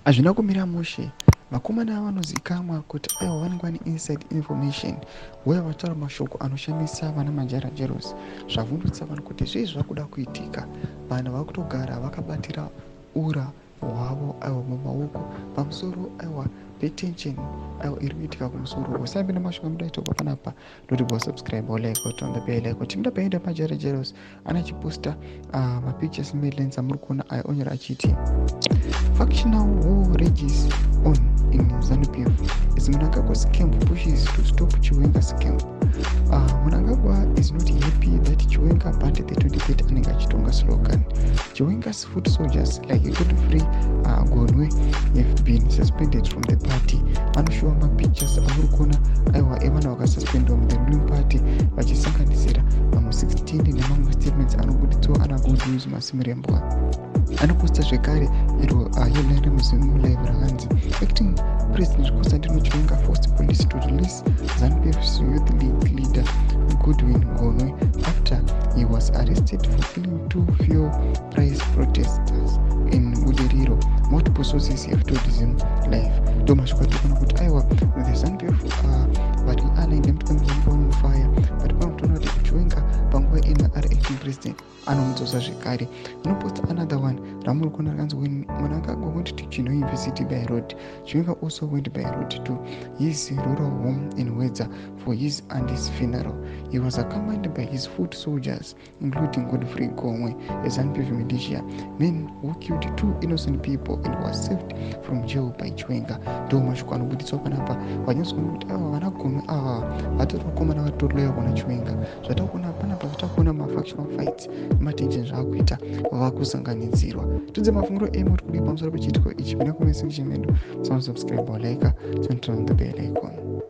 Hazvina kumira mushe. Vakomana vanozikamwa kuti aiwa vanenge vane inside information uye vataura mashoko anoshamisa vana majarajeros zvavhundutsa vanhu kuti zvii zvakuda kuitika. Vanhu vakutogara vakabatira ura hwavo aiwa mumaoko pamusoro aiwa petension aiwa iri kuitika kumusoro. Usambe namashoko amudaitopa panapa ndotibo subscribe or like or on the bell like kuti mudapaenda majarajeros anachiposta mapictures medlens amuri kuona ayo onyora achiti factional war rages on in ZANU-PF as Mnangagwa's camp pushes to stop Chiwenga's camp. Mnangagwa is not happy that Chiwenga banned the 28 Anenga Chitonga slogan. Chiwenga's foot soldiers like Godfrey Gonwe have been suspended from the party. Manoshowa mapictures amurukona aiwa evana vakasuspendwa from the ruling party vachisanganisira mamwe 16 nemamwe statements anobuditswa ana good news masimurembwa. Anoposta zvekare iro headline remuzimu live rakanzi acting president Chiwenga forced police to release ZANU-PF's youth league leader Godwin Gonwe after he was arrested for killing 2 fuel price protesters in Buderiro. Multiple sources have told him live. Domashkwatokona kuti aiwa the ZANU-PF vari aligned nemutambombo on fire but pamutona kuti Chiwenga panguva ina ari acting president anomudzosa zvekare. Anoposta another one ramuri kuona rakanzi when Mnangagwa went to Chino University by road, Chiwenga also went by road to his rural home in Wedza for his aunt's funeral. He was accompanied by his foot soldiers including Godfrey Gonwe, a ZANU-PF militia, men who killed 2 innocent people and was saved from jail by Chiwenga. Ndo mashoko anobuditswa panapa vanyatsoona kuti ava vana Gonwe ava vatoti vakomana vatorileyo kuna Chiwenga. Zvatakuona panapa zvatakuona mafactional fights matension zvaakuita vakusanganidzirwa. Tudze mafunguro emo tikudi pamusoro pechiitiko ichi. Mina kumese chimedo. Subscribe or like, turn on the bell icon.